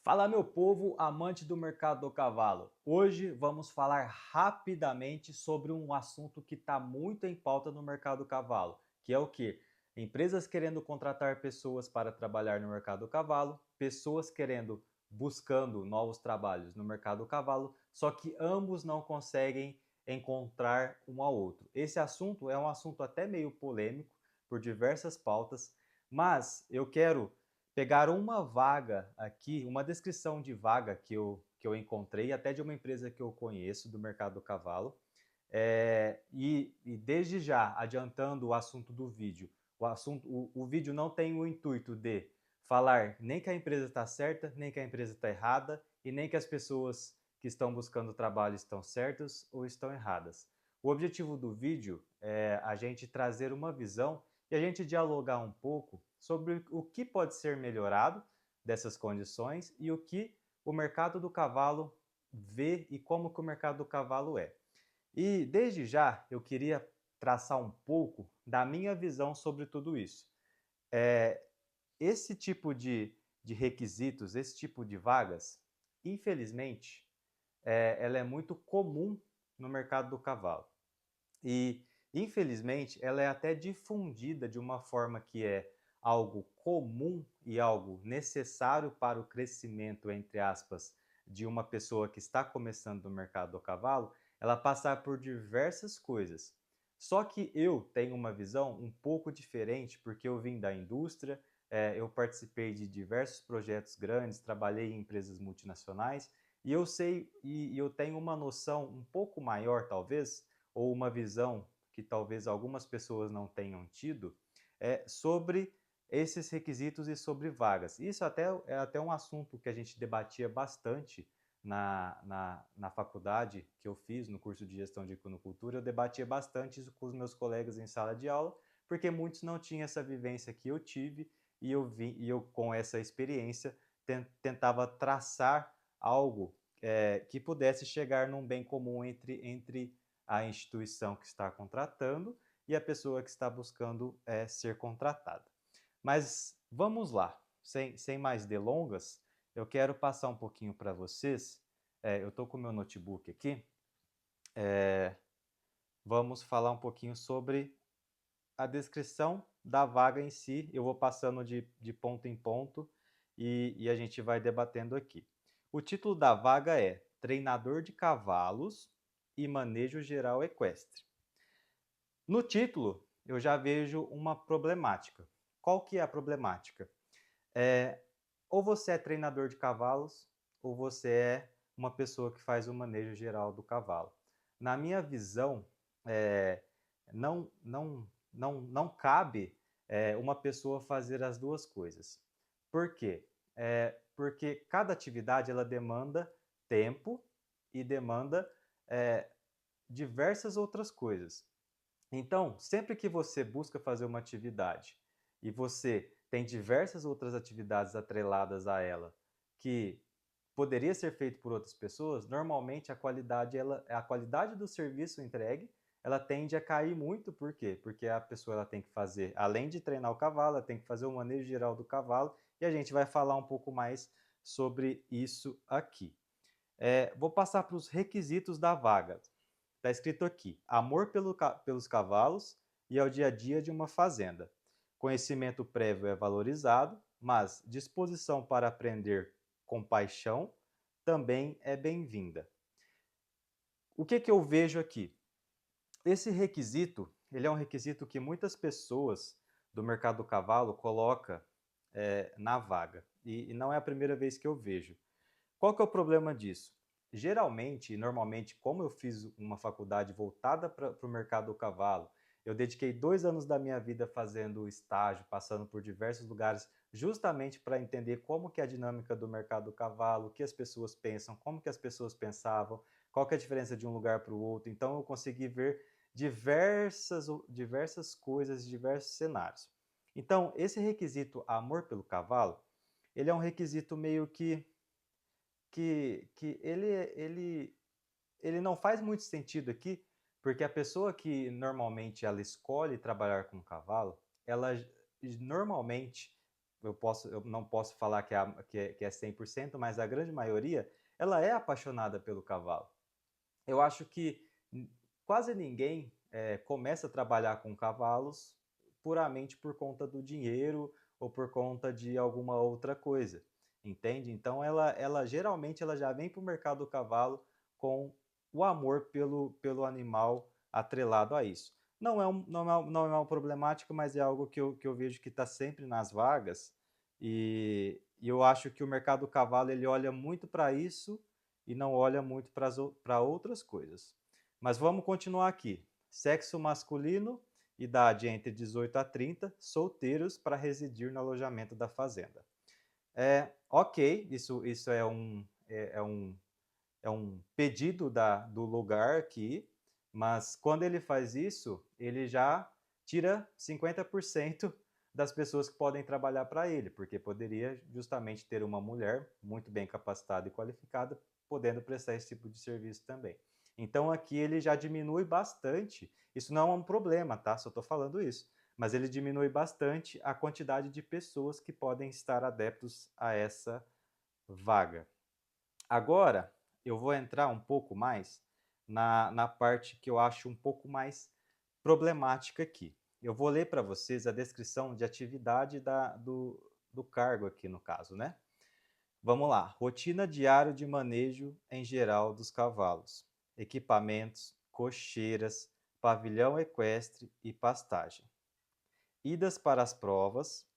Fala, meu povo amante do mercado do cavalo. Hoje vamos falar rapidamente sobre um assunto que está muito em pauta no mercado do cavalo, que é o que? Empresas querendo contratar pessoas para trabalhar no mercado do cavalo, pessoas buscando novos trabalhos no mercado do cavalo, só que ambos não conseguem encontrar um ao outro. Esse assunto é um assunto até meio polêmico por diversas pautas, mas eu quero pegar uma vaga aqui, uma descrição de vaga que eu encontrei, até de uma empresa que eu conheço do mercado do cavalo. E desde já, adiantando o assunto do vídeo, o vídeo não tem o intuito de falar nem que a empresa está certa, nem que a empresa está errada, e nem que as pessoas que estão buscando trabalho estão certas ou estão erradas. O objetivo do vídeo é a gente trazer uma visão e a gente dialogar um pouco sobre o que pode ser melhorado dessas condições e o que o mercado do cavalo vê e como que o mercado do cavalo é. E desde já eu queria traçar um pouco da minha visão sobre tudo isso. É, esse tipo de requisitos, esse tipo de vagas, infelizmente, ela é muito comum no mercado do cavalo. E, infelizmente, ela é até difundida de uma forma que é algo comum e algo necessário para o crescimento, entre aspas, de uma pessoa que está começando no mercado do cavalo, ela passar por diversas coisas. Só que eu tenho uma visão um pouco diferente, porque eu vim da indústria, eu participei de diversos projetos grandes, trabalhei em empresas multinacionais, e eu sei e eu tenho uma noção um pouco maior, talvez, ou uma visão que talvez algumas pessoas não tenham tido, sobre esses requisitos e sobre vagas. Isso é até um assunto que a gente debatia bastante na faculdade que eu fiz, no curso de gestão de equinocultura, eu debatia bastante isso com os meus colegas em sala de aula, porque muitos não tinham essa vivência que eu tive e eu com essa experiência tentava traçar algo que pudesse chegar num bem comum entre a instituição que está contratando e a pessoa que está buscando ser contratada. Mas vamos lá, sem mais delongas, eu quero passar um pouquinho para vocês. Eu estou com o meu notebook aqui. É, vamos falar um pouquinho sobre a descrição da vaga em si. Eu vou passando de ponto em ponto e a gente vai debatendo aqui. O título da vaga é Treinador de Cavalos e Manejo Geral Equestre. No título, eu já vejo uma problemática. Qual que é a problemática? É, ou você é treinador de cavalos, ou você é uma pessoa que faz o manejo geral do cavalo. Na minha visão, é, não cabe uma pessoa fazer as duas coisas. Por quê? Porque cada atividade ela demanda tempo e demanda diversas outras coisas. Então, sempre que você busca fazer uma atividade e você tem diversas outras atividades atreladas a ela que poderia ser feito por outras pessoas, normalmente a qualidade do serviço entregue, ela tende a cair muito, por quê? Porque a pessoa ela tem que fazer, além de treinar o cavalo, ela tem que fazer o manejo geral do cavalo, e a gente vai falar um pouco mais sobre isso aqui. Vou passar para os requisitos da vaga. Está escrito aqui: amor pelos cavalos e ao dia a dia de uma fazenda. Conhecimento prévio é valorizado, mas disposição para aprender com paixão também é bem-vinda. O que eu vejo aqui? Esse requisito, ele é um requisito que muitas pessoas do mercado do cavalo coloca na vaga. E não é a primeira vez que eu vejo. Qual que é o problema disso? Geralmente, normalmente, como eu fiz uma faculdade voltada para o mercado do cavalo, eu dediquei 2 anos da minha vida fazendo estágio, passando por diversos lugares, justamente para entender como que é a dinâmica do mercado do cavalo, o que as pessoas pensam, como que as pessoas pensavam, qual que é a diferença de um lugar para o outro. Então, eu consegui ver diversas coisas, diversos cenários. Então, esse requisito amor pelo cavalo, ele é um requisito meio que ele não faz muito sentido aqui, porque a pessoa que normalmente ela escolhe trabalhar com cavalo, ela normalmente eu não posso falar que é 100%, mas a grande maioria, ela é apaixonada pelo cavalo. Eu acho que quase ninguém começa a trabalhar com cavalos puramente por conta do dinheiro ou por conta de alguma outra coisa, entende? Então ela geralmente ela já vem para o mercado do cavalo com o amor pelo animal atrelado a isso. Não é uma problemática, mas é algo que eu vejo que está sempre nas vagas e eu acho que o mercado do cavalo ele olha muito para isso e não olha muito para outras coisas. Mas vamos continuar aqui. Sexo masculino, idade entre 18 a 30, solteiros para residir no alojamento da fazenda. Ok, isso é um pedido do lugar aqui, mas quando ele faz isso, ele já tira 50% das pessoas que podem trabalhar para ele, porque poderia justamente ter uma mulher muito bem capacitada e qualificada, podendo prestar esse tipo de serviço também. Então aqui ele já diminui bastante, isso não é um problema, tá? Só estou falando isso, mas ele diminui bastante a quantidade de pessoas que podem estar adeptos a essa vaga. Agora, eu vou entrar um pouco mais na parte que eu acho um pouco mais problemática aqui. Eu vou ler para vocês a descrição de atividade do cargo aqui no caso, né? Vamos lá. Rotina diária de manejo em geral dos cavalos. Equipamentos, cocheiras, pavilhão equestre e pastagem. Idas para as provas,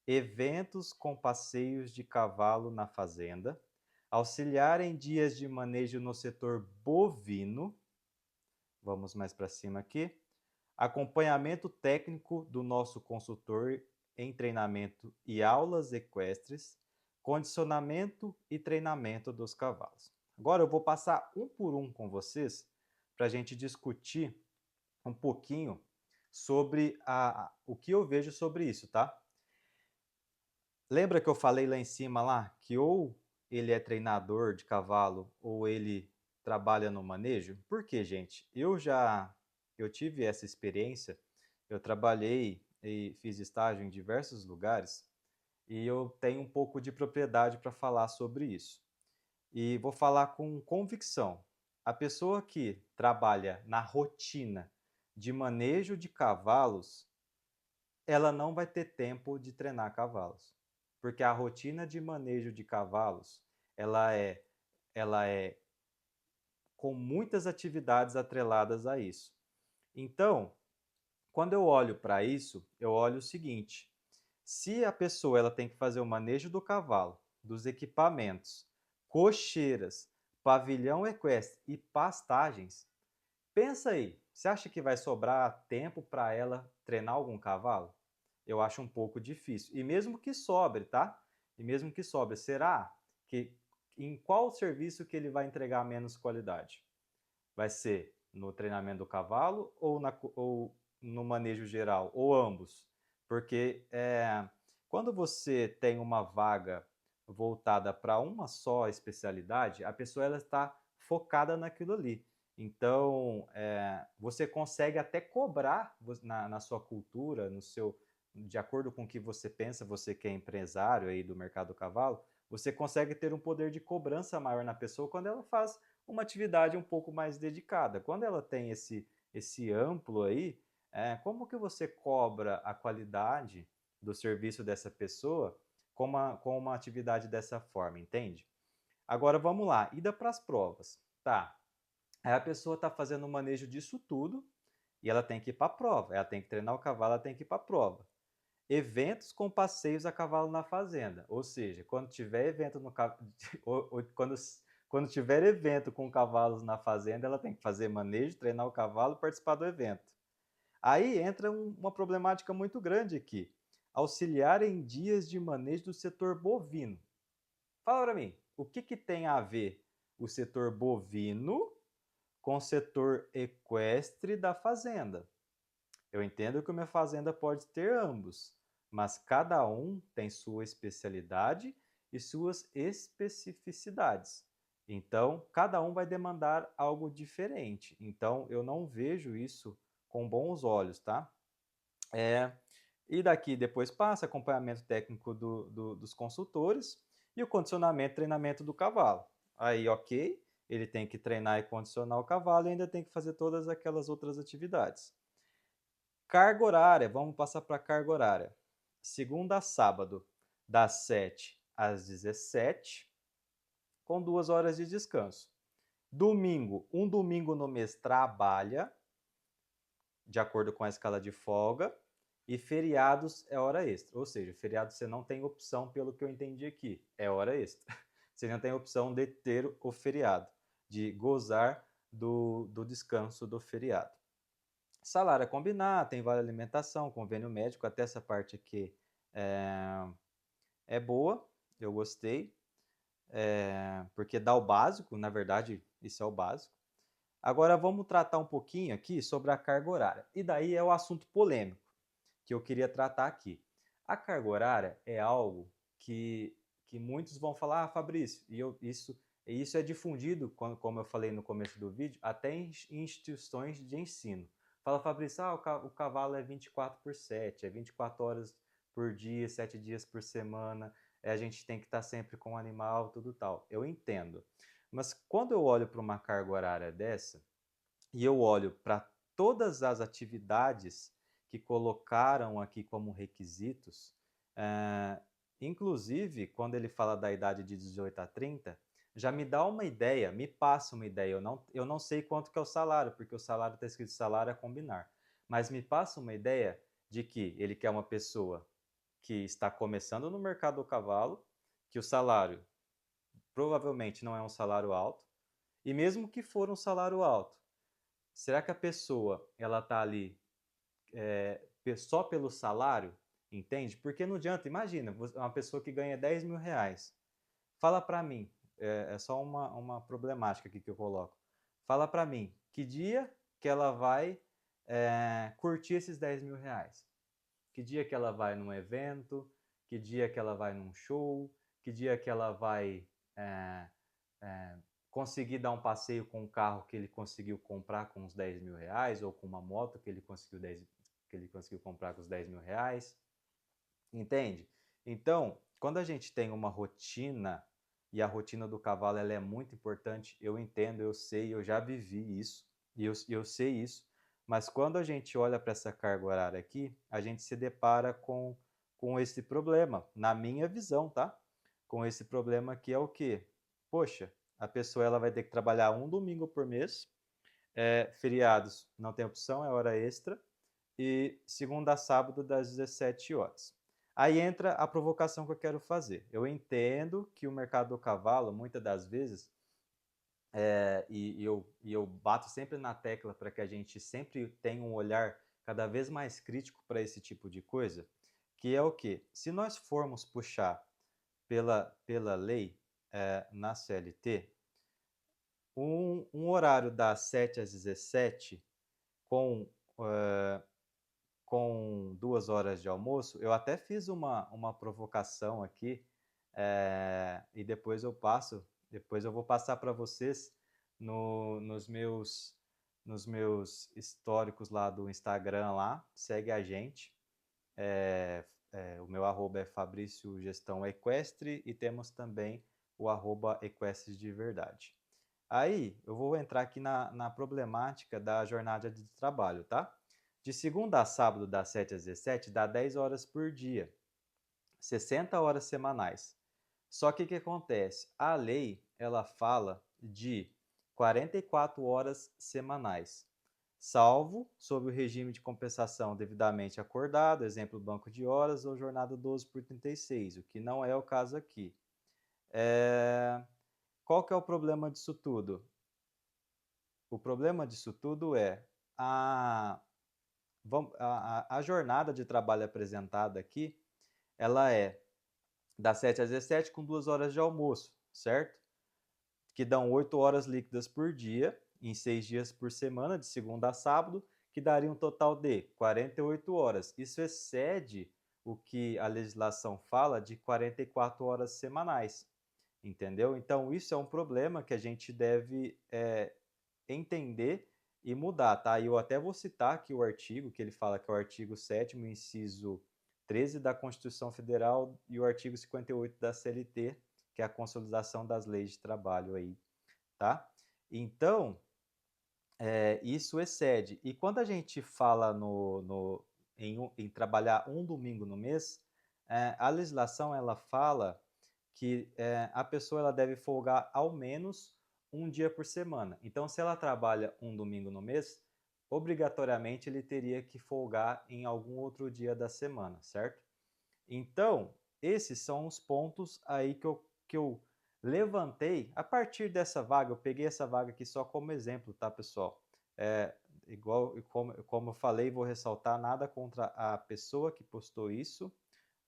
eventos com passeios de cavalo na fazenda, auxiliar em dias de manejo no setor bovino, vamos mais para cima aqui, acompanhamento técnico do nosso consultor em treinamento e aulas equestres, condicionamento e treinamento dos cavalos. Agora eu vou passar um por um com vocês para a gente discutir um pouquinho sobre o que eu vejo sobre isso, tá? Lembra que eu falei lá em cima lá que ou ele é treinador de cavalo ou ele trabalha no manejo? Por quê, gente? Eu tive essa experiência, eu trabalhei e fiz estágio em diversos lugares e eu tenho um pouco de propriedade para falar sobre isso. E vou falar com convicção. A pessoa que trabalha na rotina de manejo de cavalos, ela não vai ter tempo de treinar cavalos. Porque a rotina de manejo de cavalos, ela é com muitas atividades atreladas a isso. Então, quando eu olho para isso, eu olho o seguinte: se a pessoa ela tem que fazer o manejo do cavalo, dos equipamentos, cocheiras, pavilhão equestre e pastagens, pensa aí, você acha que vai sobrar tempo para ela treinar algum cavalo? Eu acho um pouco difícil. E mesmo que sobre, tá? E mesmo que sobre, será que em qual serviço que ele vai entregar menos qualidade? Vai ser no treinamento do cavalo ou no manejo geral? Ou ambos? Porque quando você tem uma vaga voltada para uma só especialidade, a pessoa ela está focada naquilo ali. Então, você consegue até cobrar na sua cultura, de acordo com o que você pensa, você que é empresário aí do mercado do cavalo, você consegue ter um poder de cobrança maior na pessoa quando ela faz uma atividade um pouco mais dedicada. Quando ela tem esse amplo aí, como que você cobra a qualidade do serviço dessa pessoa com uma atividade dessa forma, entende? Agora vamos lá, ida para as provas. Tá, aí a pessoa está fazendo o manejo disso tudo e ela tem que ir para a prova. Ela tem que treinar o cavalo, ela tem que ir para a prova. Eventos com passeios a cavalo na fazenda. Ou seja, quando tiver evento no quando tiver evento com cavalos na fazenda, ela tem que fazer manejo, treinar o cavalo e participar do evento. Aí entra uma problemática muito grande aqui. Auxiliar em dias de manejo do setor bovino. Fala para mim, o que tem a ver o setor bovino com o setor equestre da fazenda? Eu entendo que uma fazenda pode ter ambos, mas cada um tem sua especialidade e suas especificidades. Então, cada um vai demandar algo diferente. Então, eu não vejo isso com bons olhos, tá? E daqui depois passa acompanhamento técnico dos consultores e o condicionamento e treinamento do cavalo. Aí, ok, ele tem que treinar e condicionar o cavalo e ainda tem que fazer todas aquelas outras atividades. Carga horária, vamos passar para a carga horária. Segunda a sábado, das 7 às 17, com 2 horas de descanso. Domingo, um domingo no mês trabalha, de acordo com a escala de folga, e feriados é hora extra. Ou seja, feriado você não tem opção, pelo que eu entendi aqui, é hora extra. Você não tem opção de ter o feriado, de gozar do descanso do feriado. Salário a combinar, tem vale alimentação, convênio médico, até essa parte aqui é boa, eu gostei, porque dá o básico, na verdade, isso é o básico. Agora vamos tratar um pouquinho aqui sobre a carga horária. E daí é o assunto polêmico que eu queria tratar aqui. A carga horária é algo que muitos vão falar, Fabrício, isso é difundido, como eu falei no começo do vídeo, até em instituições de ensino. Fala, Fabrício, o cavalo é 24/7, é 24 horas por dia, 7 dias por semana, a gente tem que estar sempre com o animal, tudo tal. Eu entendo. Mas quando eu olho para uma carga horária dessa, e eu olho para todas as atividades que colocaram aqui como requisitos, inclusive quando ele fala da idade de 18 a 30, já me dá uma ideia, me passa uma ideia. Eu não sei quanto que é o salário, porque o salário está escrito salário a combinar, mas me passa uma ideia de que ele quer uma pessoa que está começando no mercado do cavalo, que o salário provavelmente não é um salário alto, e mesmo que for um salário alto, será que a pessoa ela está ali só pelo salário? Entende? Porque não adianta, imagina, uma pessoa que ganha 10 mil reais. Fala para mim, é só uma problemática aqui que eu coloco. Fala para mim, que dia que ela vai curtir esses 10 mil reais? Que dia que ela vai num evento? Que dia que ela vai num show? Que dia que ela vai é, é, conseguir dar um passeio com um carro que ele conseguiu comprar com uns 10 mil reais, ou com uma moto que ele conseguiu comprar com os 10 mil reais, entende? Então, quando a gente tem uma rotina, e a rotina do cavalo ela é muito importante, eu entendo, eu sei, eu já vivi isso, e eu sei isso, mas quando a gente olha para essa carga horária aqui, a gente se depara com esse problema, na minha visão, tá? Com esse problema que é o quê? Poxa, a pessoa ela vai ter que trabalhar um domingo por mês, feriados não tem opção, é hora extra, e segunda a sábado das 17 horas. Aí entra a provocação que eu quero fazer. Eu entendo que o mercado do cavalo, muitas das vezes, eu bato sempre na tecla para que a gente sempre tenha um olhar cada vez mais crítico para esse tipo de coisa, que é o quê? Se nós formos puxar pela lei na CLT, um horário das 7 às 17 com, uh, com 2 horas de almoço, eu até fiz uma provocação aqui e depois eu vou passar para vocês nos meus históricos lá do Instagram lá, segue a gente. O meu arroba é Fabrício Gestão Equestre e temos também o arroba Equestres de Verdade. Aí eu vou entrar aqui na problemática da jornada de trabalho, tá? De segunda a sábado, das 7 às 17, dá 10 horas por dia, 60 horas semanais. Só que o que acontece? A lei, ela fala de 44 horas semanais, salvo sob o regime de compensação devidamente acordado, exemplo, banco de horas ou jornada 12 por 36, o que não é o caso aqui. Qual que é o problema disso tudo? O problema disso tudo é a jornada de trabalho apresentada aqui, ela é das 7 às 17 com 2 horas de almoço, certo? Que dão 8 horas líquidas por dia, em 6 dias por semana, de segunda a sábado, que daria um total de 48 horas. Isso excede o que a legislação fala de 44 horas semanais, entendeu? Então, isso é um problema que a gente deve entender e mudar, tá? E eu até vou citar aqui o artigo, que ele fala que é o artigo 7º, inciso 13 da Constituição Federal e o artigo 58 da CLT, que é a consolidação das leis de trabalho aí, tá? Então, isso excede. E quando a gente fala em trabalhar um domingo no mês, a legislação ela fala que a pessoa ela deve folgar ao menos um dia por semana. Então, se ela trabalha um domingo no mês, obrigatoriamente ele teria que folgar em algum outro dia da semana, certo? Então, esses são os pontos aí que eu levantei a partir dessa vaga. Eu peguei essa vaga aqui só como exemplo, tá, pessoal? Igual como eu falei, vou ressaltar nada contra a pessoa que postou isso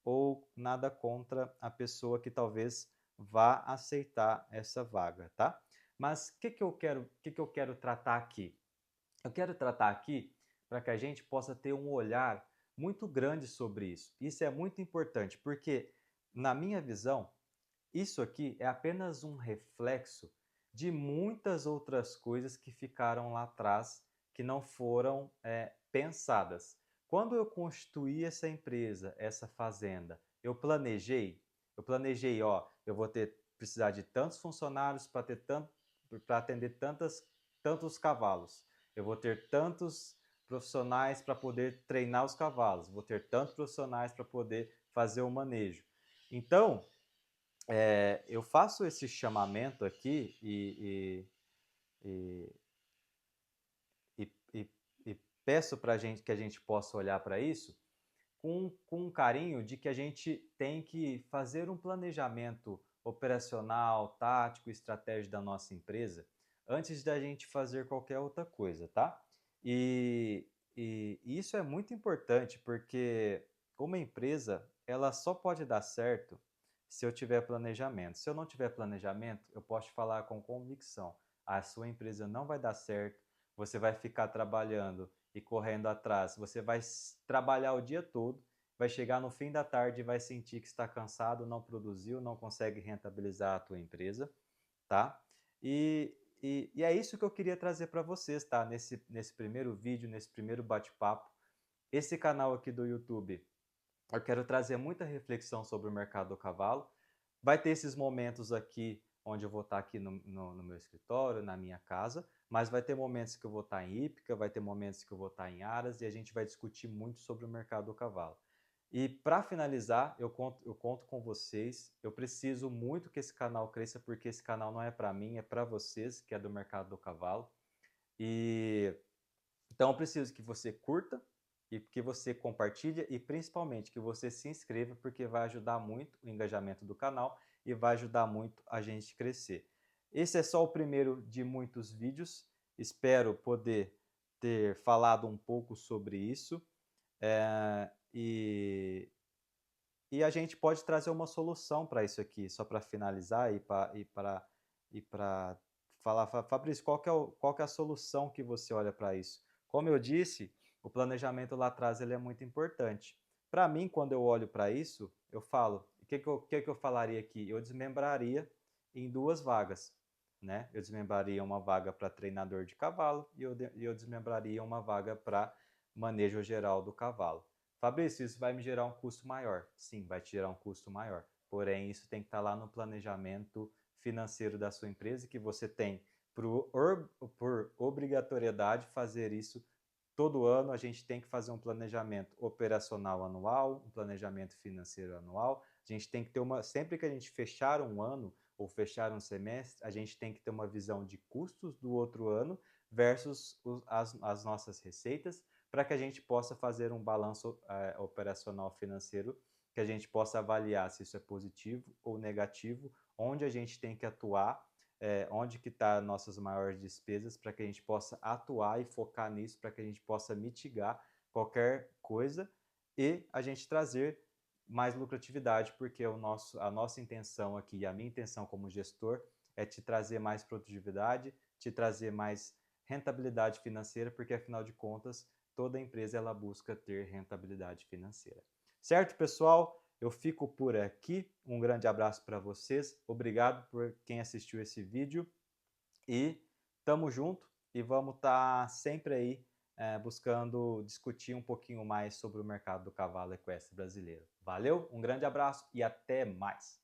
ou nada contra a pessoa que talvez vá aceitar essa vaga, tá? Mas o que eu quero tratar aqui? Eu quero tratar aqui para que a gente possa ter um olhar muito grande sobre isso. Isso é muito importante, porque, na minha visão, isso aqui é apenas um reflexo de muitas outras coisas que ficaram lá atrás, que não foram pensadas. Quando eu constituí essa empresa, essa fazenda, eu planejei, ó, eu vou precisar de tantos funcionários para atender tantos cavalos. Eu vou ter tantos profissionais para poder treinar os cavalos, vou ter tantos profissionais para poder fazer o manejo. Então, eu faço esse chamamento aqui e, e peço para que a gente possa olhar para isso com um carinho de que a gente tem que fazer um planejamento operacional, tático, estratégico da nossa empresa antes da gente fazer qualquer outra coisa, tá? E, e isso é muito importante porque uma empresa ela só pode dar certo se eu tiver planejamento. Se eu não tiver planejamento, eu posso te falar com convicção, a sua empresa não vai dar certo, você vai ficar trabalhando e correndo atrás, você vai trabalhar o dia todo, vai chegar no fim da tarde e vai sentir que está cansado, não produziu, não consegue rentabilizar a tua empresa, tá? E é isso que eu queria trazer para vocês, tá? Nesse primeiro vídeo, nesse primeiro bate-papo. Esse canal aqui do YouTube, eu quero trazer muita reflexão sobre o mercado do cavalo. Vai ter esses momentos aqui onde eu vou estar aqui no meu escritório, na minha casa, mas vai ter momentos que eu vou estar em hípica, vai ter momentos que eu vou estar em aras e a gente vai discutir muito sobre o mercado do cavalo. E para finalizar, eu conto com vocês. Eu preciso muito que esse canal cresça, porque esse canal não é para mim, é para vocês, que é do mercado do cavalo. E então eu preciso que você curta e que você compartilhe e principalmente que você se inscreva, porque vai ajudar muito o engajamento do canal e vai ajudar muito a gente crescer. Esse é só o primeiro de muitos vídeos. Espero poder ter falado um pouco sobre isso. E a gente pode trazer uma solução para isso aqui, só para finalizar e para falar, Fabrício, qual que é a solução que você olha para isso? Como eu disse, o planejamento lá atrás ele é muito importante. Para mim, quando eu olho para isso, eu falo, o que eu falaria aqui? Eu desmembraria em duas vagas, né? Eu desmembraria uma vaga para treinador de cavalo e eu desmembraria uma vaga para manejo geral do cavalo. Fabrício, isso vai me gerar um custo maior. Sim, vai te gerar um custo maior. Porém, isso tem que estar lá no planejamento financeiro da sua empresa, que você tem por obrigatoriedade fazer isso todo ano. A gente tem que fazer um planejamento operacional anual, um planejamento financeiro anual. A gente tem que ter sempre que a gente fechar um ano ou fechar um semestre, a gente tem que ter uma visão de custos do outro ano versus as nossas receitas, para que a gente possa fazer um balanço operacional financeiro, que a gente possa avaliar se isso é positivo ou negativo, onde a gente tem que atuar, onde que está nossas maiores despesas, para que a gente possa atuar e focar nisso, para que a gente possa mitigar qualquer coisa e a gente trazer mais lucratividade, porque a nossa intenção aqui, a minha intenção como gestor, é te trazer mais produtividade, te trazer mais rentabilidade financeira, porque afinal de contas, toda empresa ela busca ter rentabilidade financeira. Certo, pessoal? Eu fico por aqui. Um grande abraço para vocês. Obrigado por quem assistiu esse vídeo. E tamo junto e vamos estar sempre aí buscando discutir um pouquinho mais sobre o mercado do cavalo equestre brasileiro. Valeu, um grande abraço e até mais!